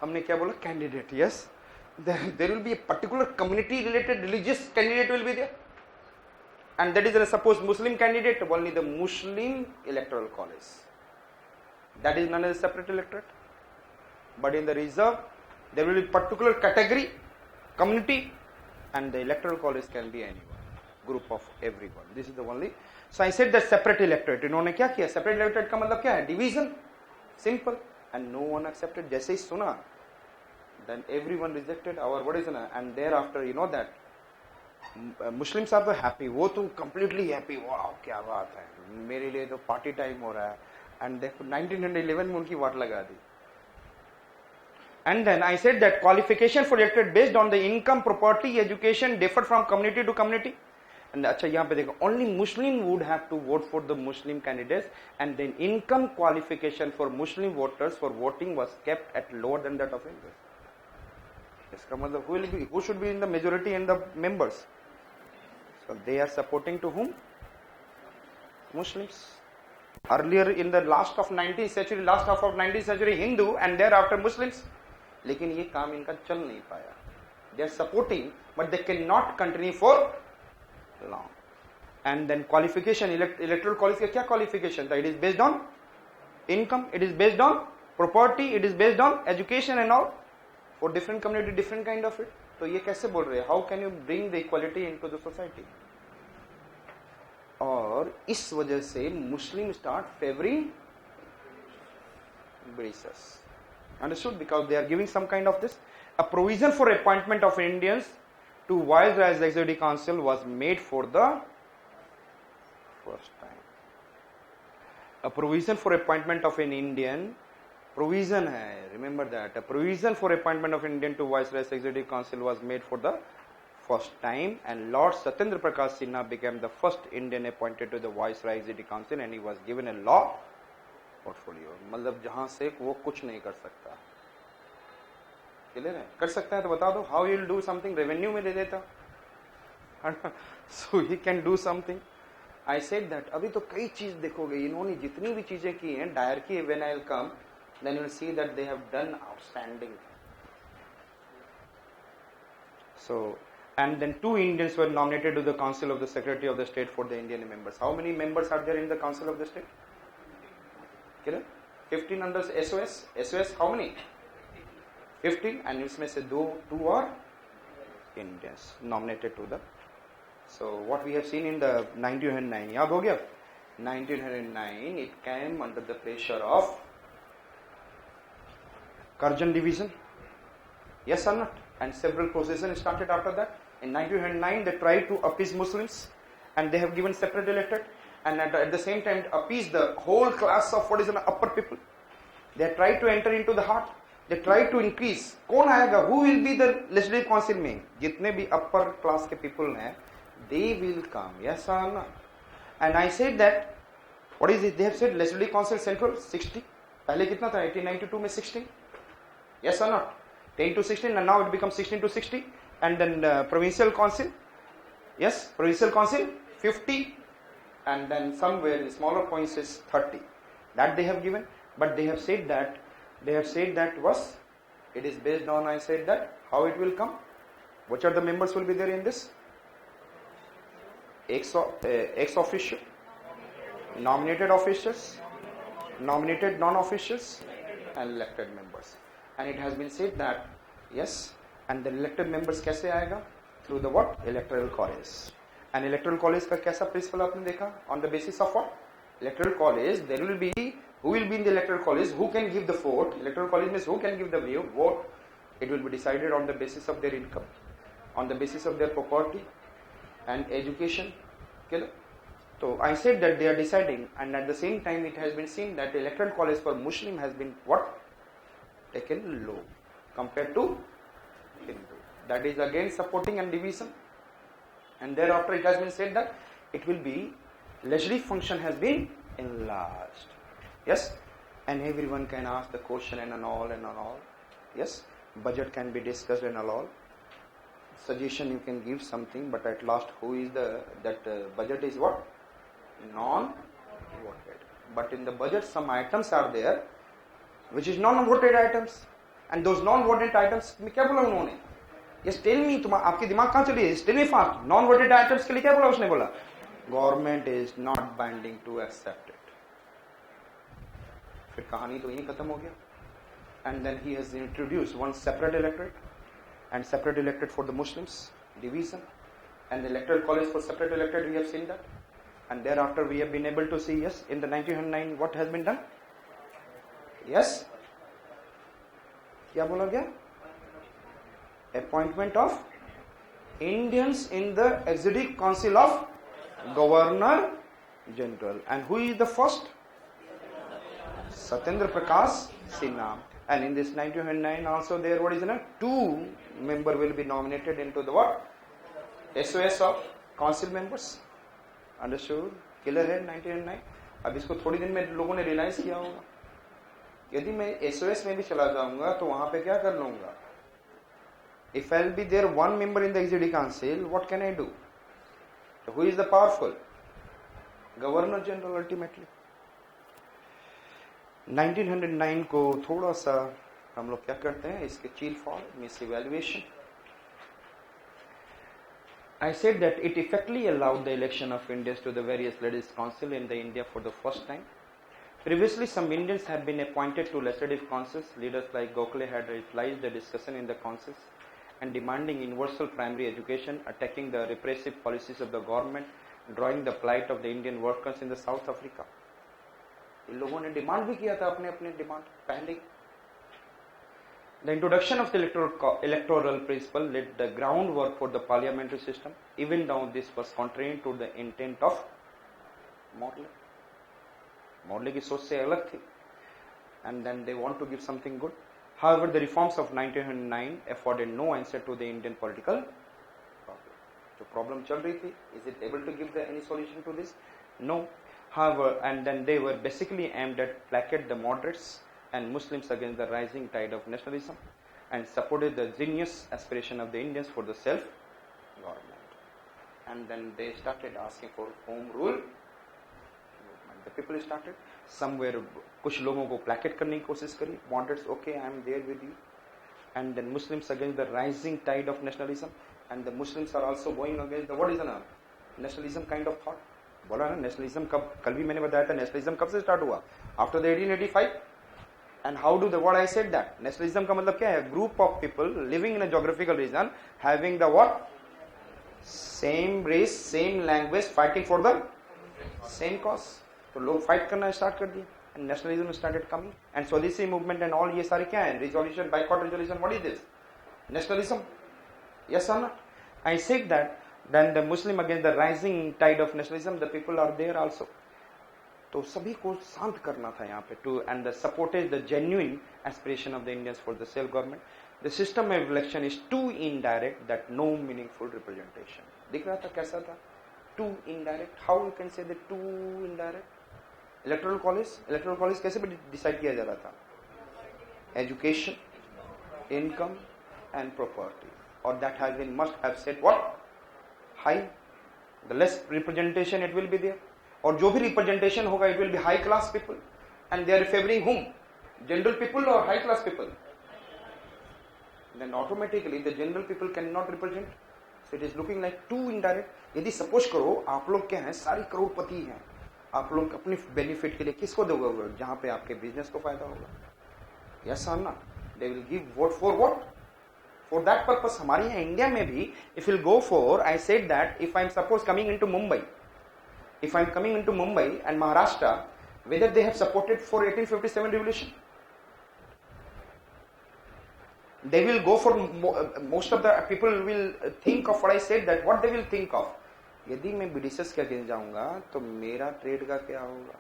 हमने क्या बोला? Candidate. Yes, there will be a particular community related religious candidate will be there, and that is suppose Muslim candidate, only the Muslim electoral college. That is known as a separate electorate. But in the reserve, there will be particular category, community, and the electoral college can be anyone, group of everyone. This is the only. So I said that separate electorate. इन्होंने क्या किया? Separate electorate का मतलब क्या है? Division, simple, and no one accepted. जैसे ही सुना, then everyone rejected our what is it? And thereafter, you know that Muslims are so happy. वो तो completely happy. Wow, क्या बात है? मेरे लिए तो party time हो रहा है. And देखो 1911 में उनकी वाट लगा दी. And then I said that qualification for electorate based on the income, property, education differed from community to community. And अच्छा यहाँ पे देखो, only Muslim would have to vote for the Muslim candidates, and then income qualification for Muslim voters for voting was kept at lower than that of Hindus. इसका मतलब who should be in the majority in the members? So they are supporting to whom? Muslims. Earlier in the last half of 19th century Hindu, and thereafter Muslims. लेकिन ये काम इनका चल नहीं पाया. They are supporting, but they cannot continue for long. And then qualification, electoral college का क्या qualification था? It is based on income, it is based on property, it is based on education and all. For different community, different kind of it. तो ये कैसे बोल रहे हैं? How can you bring the equality into the society? और इस वजह से Muslim start favoring Britishers. Understood? Because they are giving some kind of this. A provision for appointment of Indians to Viceroy's Executive Council was made for the first time. A provision for appointment of an Indian, provision hai, remember that. A provision for appointment of Indian to Viceroy's Executive Council was made for the first time, and Lord Satyendra Prakash Sinha became the first Indian appointed to the Viceroy Executive Council, and he was given a law portfolio. मतलब जहां से वो कुछ नहीं कर सकता. Clear है? कर सकता है तो बता दो. How he will do something? Revenue में दे देता. So he can do something. I said that अभी तो कई चीज देखोगे, इन्होंने जितनी भी चीजें की हैं, डायर की, when I will come, then you will see that they have done outstanding. So, and then 2 Indians were nominated to the Council of the Secretary of the State for the Indian members. How many members are there in the Council of the State? 15 under SOS. SOS how many? 15, and इसमें से 2 are Indians nominated to the. So what we have seen in the 1909, याद हो गया? 1909, it came under the pressure of Karjan division. Yes or not? And several processes started after that. In 1909, they tried to appease Muslims, and they have given separate electorate. And at the same time appease the whole class of what is an upper people. They try to enter into the heart. They try to increase. कौन आएगा? Who will be the legislative council में? जितने भी upper class के people हैं, they will come. Yes or not? And I said that, what is it? They have said legislative council central 60. पहले कितना था? 1892 में 16. Yes or not? 10 to 16, and now it becomes 16 to 60. And then provincial council. Yes, provincial council 50. And then somewhere in smaller points is 30. That they have given, but they have said that was, it is based on, I said that, how it will come. Which are the members will be there in this? Ex officio, nominated officials, nominated non-officials, and elected members. And it has been said that, yes, and the elected members कैसे आएगा? Through the what? Electoral college. And electoral college का कैसा principle आपने देखा? On the basis of what? Electoral college, there will be, who will be in the electoral college, who can give the vote. Electoral college means who can give the vote. It will be decided on the basis of their income, on the basis of their property and education. So I said that they are deciding, and at the same time it has been seen that the electoral college for Muslim has been what? Taken low compared to Hindu. That is again supporting and division. And thereafter it has been said that it will be, legislative function has been enlarged. Yes, and everyone can ask the question and all. Yes, budget can be discussed and all. Suggestion you can give something, but at last who is budget is what? Non-voted. But in the budget some items are there which is non-voted items. And those non-voted items में क्या बोला उन्होंने? Yes, tell me, तुम आपके दिमाग कहाँ चली है? Tell me fast. Non-voted items के लिए क्या बोला उसने बोला? Government is not binding to accept it. फिर कहानी तो यहीं खत्म हो गया. And then he has introduced one separate electorate and separate electorate for the Muslims, division, and the electoral college for separate electorate. We have seen that, and thereafter we have been able to see, yes, in the 1909 what has been done. Yes, क्या बोला गया? Appointment of Indians in the Executive Council of Governor General, and who is the first? Satyendra Prakash Sinha. And in this 1909 also there, what is it? 2 members will be nominated into the what? SOS of council members. Understood? Clear है 1909. अब इसको थोड़ी दिन में लोगों ने realise किया होगा. यदि मैं SOS में भी चला जाऊंगा तो वहां पे क्या कर लूंगा? If I'll be there one member in the executive council, what can I do? So who is the powerful? Governor General ultimately. 1909 को थोड़ा सा हम लोग क्या करते हैं, इसके चील fall miss evaluation. I said that it effectively allowed the election of Indians to the various legislative council in the India for the first time. Previously, some Indians had been appointed to legislative councils. Leaders like Gokhale had realized the discussion in the councils and demanding universal primary education, attacking the repressive policies of the government, drawing the plight of the Indian workers in the South Africa. इन लोगों ने demand भी किया था अपने अपने demand पहले. The introduction of the electoral principle laid the groundwork for the parliamentary system, even though this was contrary to the intent of Morley. Morley की सोच से अलग थी, and then they want to give something good. However, the reforms of 1909 afforded no answer to the Indian political problem. जो problem चल रही थी, is it able to give any solution to this? No. However, and then they were basically aimed at placate the moderates and Muslims against the rising tide of nationalism and supported the genius aspiration of the Indians for the self-government. And then they started asking for home rule. The people started. Somewhere, कुछ लोगों को placate करने की कोशिश करी. Moderates, okay, I am there with you. And then Muslims against the rising tide of nationalism. And the Muslims are also going against the, what is the nationalism kind of thought. बोला ना nationalism कब, कल भी मैंने बताया था nationalism कब से स्टार्ट हुआ? After the 1885. And how do the what I said that nationalism का मतलब क्या है? Group of people living in a geographical region having the what same race same language fighting for the same cause. तो लोग fight करना start कर दिए and nationalism started coming and Swadeshi movement and all. ये सारे क्या है? Resolution, boycott resolution, what is this? Nationalism. Yes और not? I said that. Then the Muslim against the rising tide of nationalism, the people are there also. तो सभी को शांत करना था यहाँ पे to and the supported the genuine aspiration of the Indians for the self-government. The system of election is too indirect that no meaningful representation. दिख रहा था कैसा था? Too indirect. How you can say that too indirect? Electoral college कैसे decide किया जा रहा था? Education, income and property. Or that has been must have said what? High. The less representation it will be there. और जो भी representation होगा it will be high class people. And they are favoring whom? General people or high class people? Then automatically the general people cannot represent. So it is looking like too indirect. यदि suppose करो आप लोग क्या हैं? सारी करोड़पति हैं. आप लोग अपने benefit के लिए किसको दोगे? जहाँ पे आपके business को फायदा होगा. Yes or not? They will give vote for what? For that purpose, हमारे यहाँ इंडिया में भी, if we'll go for, I said that if I'm suppose coming into Mumbai, if I'm coming into Mumbai and Maharashtra, whether they have supported for 1857 revolution, they will go for most of the people will think of what I said that what they will think of. यदि मैं Britishers के against जाऊंगा तो मेरा trade का क्या होगा?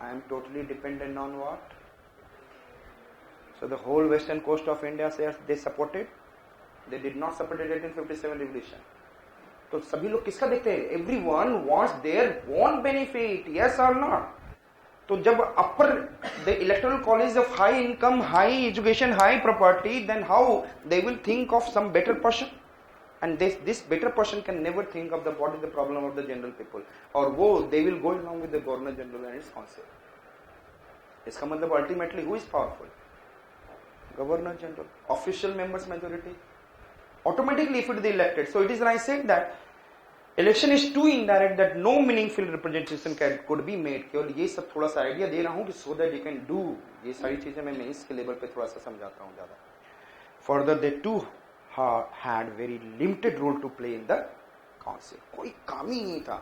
I am totally dependent on what? So the whole western coast of India says they supported. They did not support the 1857 revolution. तो सभी लोग किसका देखते हैं? Everyone wants their own benefit. Yes or not? तो जब upper the electoral college of high income, high education, high property, then how they will think of some better person? And this better person can never think of what is the problem of the general people. Or they will go along with the governor general and his council. इसका मतलब ultimately who is powerful? Governor General, official members majority. Automatically if it is elected. So it is I said that election is too indirect that no meaningful representation could be made. केवल ये सब थोड़ा सा idea दे रहा हूँ कि so that you can do. ये सारी चीजें मैं मेंस के लेवल पे थोड़ा सा समझाता हूँ ज़्यादा. Further, they too had very limited role to play in the council. कोई काम ही नहीं था.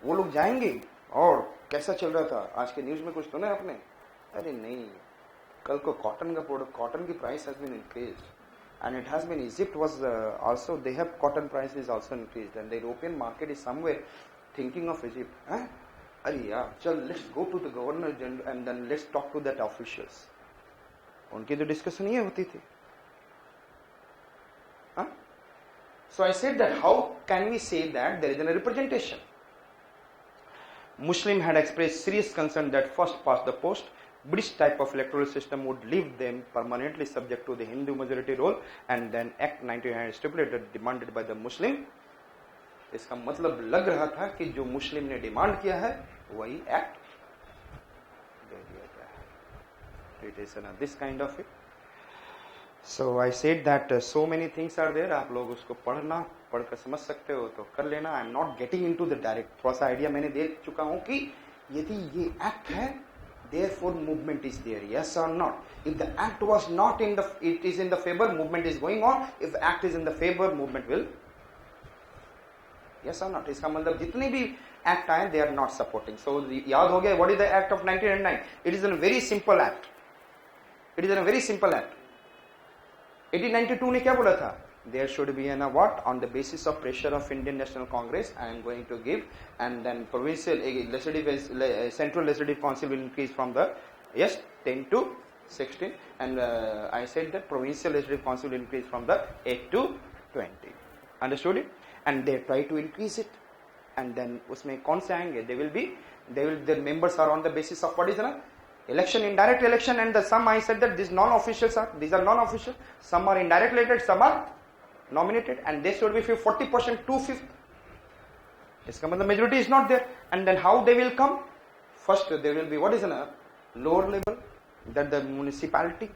वो लोग जाएंगे और कैसा चल रहा था आज के न्यूज में कुछ सुना आपने? अरे नहीं, कल को कॉटन का प्रोडक्ट, कॉटन की price has been increased and it has been Egypt was also they have cotton price is also increased and the European market is somewhere thinking of Egypt. अरे यार चल let's go to the governor general and then let's talk to that officials. उनकी तो discussion ये होती थी. So I said that how can we say that there is a representation? Muslim had expressed serious concern that first past the post British type of electoral system would leave them permanently subject to the Hindu majority rule and then Act 1900 stipulated demanded by the Muslim. इसका मतलब लग रहा था कि जो मुस्लिम ने demand किया है वही एक्ट दे दिया गया है. It is this kind of it. So I said that so many things are there. आप लोग उसको पढ़कर समझ सकते हो तो कर लेना. I am not getting into the direct. थोड़ा सा आइडिया मैंने दे चुका हूँ कि यदि ये एक्ट है therefore movement is there, yes or not. If the act was not in the, it is in the favor, movement is going on. If the act is in the favor, movement will, yes or not. इसका मतलब जितने भी act आए they are not supporting. So याद हो गया what is the act of 1909? It is a very simple act. It is a very simple act. 1892 ने क्या बोला था? There should be an what on the basis of pressure of Indian National Congress I am going to give, and then provincial legislative central legislative council will increase from the 10 to 16, and I said that provincial legislative council will increase from the 8 to 20. Understood it? And they try to increase it, and then उसमें कौन से आएंगे? Their members are on the basis of what is the election, indirect election, and some I said that these are non-official. Some are indirect elected, some are nominated, and they should be 40% 2/5. इसका मतलब majority is not there, and then how they will come? First there will be what is a lower level, that the municipality,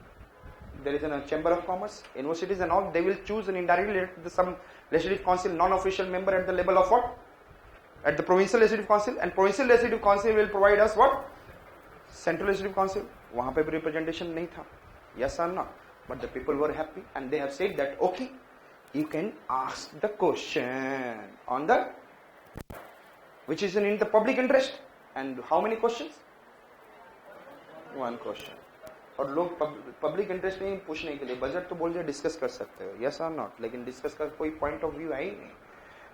there is a chamber of commerce, universities and all, they will choose an indirectly elected some legislative council non-official member at the level of what? At the provincial legislative council, and provincial legislative council will provide us what? Central legislative council. वहाँ पे भी representation नहीं था, yes or not? But the people were happy, and they have said that okay, you can ask the question on the which is in the public interest. And how many questions? One question. और लोग public interest में पूछने के लिए budget तो बोल दिया discuss कर सकते हो, yes or not, लेकिन डिस्कस का कोई पॉइंट ऑफ व्यू है ही नहीं.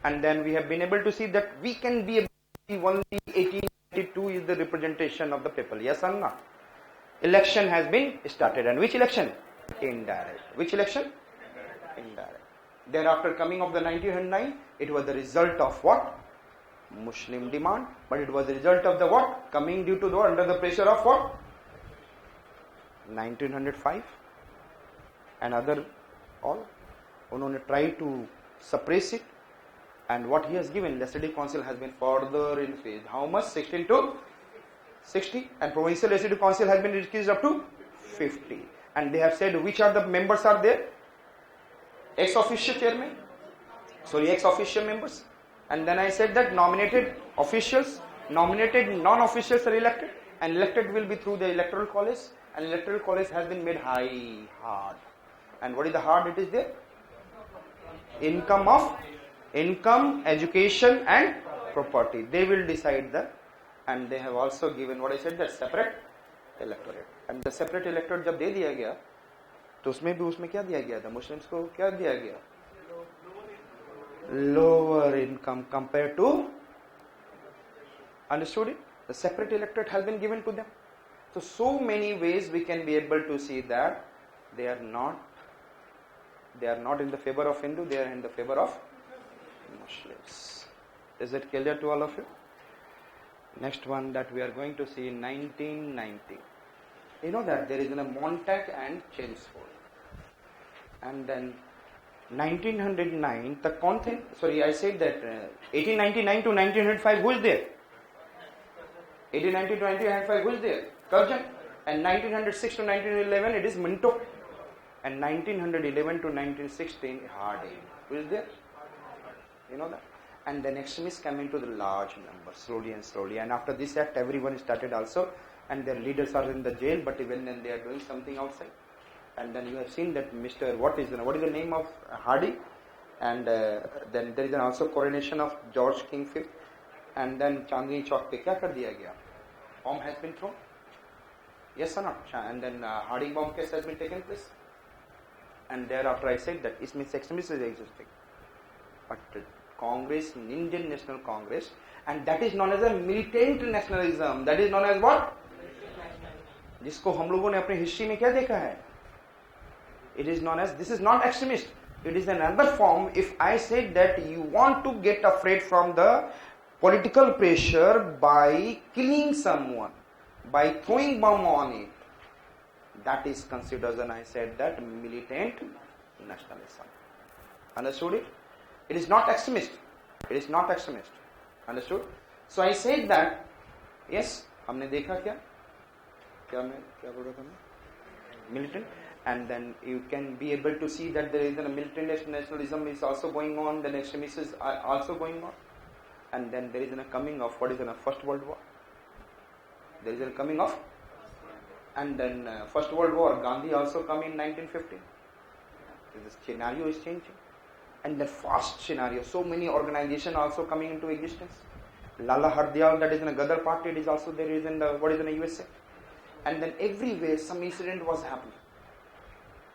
And then we have been able to see that we can be only 1892 is the representation of the people, yes or not. Election has been started, and which election? Indirect. Which election? Indirect. Thereafter, coming of the 1909, it was the result of what? Muslim demand, but it was the result of the what? Coming due to the under the pressure of what? 1905 and other all. उन्होंने try to suppress it, and what he has given, legislative council has been further increased. How much? 16 to 60, and provincial legislative council has been increased up to 50. And they have said which are the members are there? Ex-officio chairman, ex-officio members. And then I said that nominated officials, nominated non-officials are elected, and elected will be through the electoral college, and electoral college has been made hard. And what is the hard? It is there? Income, education and property. They will decide that, and they have also given what I said, that separate electorate. And the separate electorate जब दे दिया गया, तो उसमें क्या दिया गया था? Muslims को क्या दिया गया? Lower income compared to, understood it? The separate electorate has been given to them. So many ways we can be able to see that they are not in the favor of Hindu, they are in the favor of Muslims. Is it clear to all of you? Next one that we are going to see in 1990. You know that there is a Montag and Chelmsford. And then 1909, the content, I said that 1899 to 1905, who is there? 1890 to 1905, who is there? Curzon. And 1906 to 1911, it is Minto. and 1911 to 1916 Harding. Who is there? You know that? And then extremists come into the large numbers, slowly and slowly. And after this act, everyone started also, and their leaders are in the jail, but even then they are doing something outside. And then you have seen that what is the name of Harding? And then there is also coronation of George King V. And then Chandni Chowk pe kya kar diya gaya? Bomb has been thrown. Yes or not? And then Harding bomb case has been taken place. And thereafter I said that it means extremism is existing. But Congress, Indian National Congress, and that is known as a militant nationalism. That is known as what? जिसको हम लोगों ने अपने history में क्या देखा है? It is known as, this is not extremist. It is another form. If I said that you want to get afraid from the political pressure by killing someone, by throwing bomb on it, that is considered, and I said that, militant nationalism. Understood it? It is not extremist. It is not extremist. Understood? So I said that, yes, हमने देखा क्या? क्या बोल रहा था मैं? Militant. And then you can be able to see that there is a militant nationalism is also going on, then extremism is also going on. And then there is a coming of, what is in a First World War? There is a coming of, and then First World War, Gandhi also come in 1915. The scenario is changing. And the fast scenario, so many organizations also coming into existence. Lala Hardayal, that is in a Gadar party, it is also there is in the, what is in the USA. And then everywhere some incident was happening.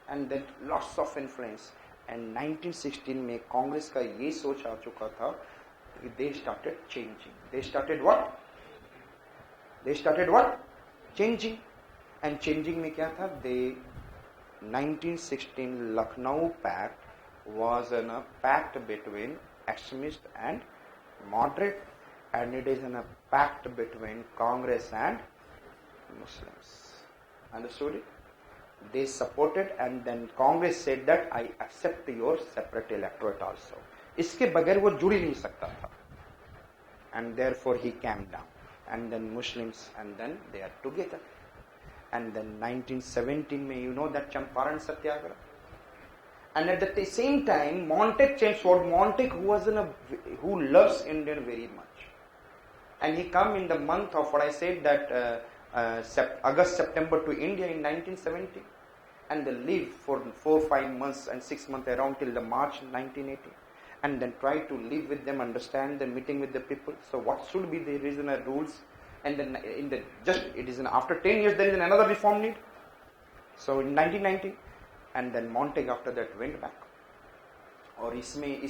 And then lots of influence. And 1916 में कांग्रेस का ये सोच आ चुका था कि they started changing. They started what? They started what? Changing. And changing में क्या था? They 1916 Lucknow Pact was a pact between extremist and moderate, and it is a pact between Congress and Muslims. Understood it? They supported, and then Congress said that I accept your separate electorate also. इसके बगैर वो जुड़ ही नहीं सकता था. And therefore he came down. And then Muslims, and then they are together. And then 1917 में, you know that Champaran Satyagraha. And at the same time, Montague came forward. Montague, who loves Indian very much, and he come in the month of what I said that August, September to India in 1970, and they live for 4, 5 months and 6 months around till the March 1980, and then try to live with them, understand the meeting with the people. So what should be the reasonable rules? And then after 10 years there is another reform need. So in 1990. And then Montague after that went back. और इसमें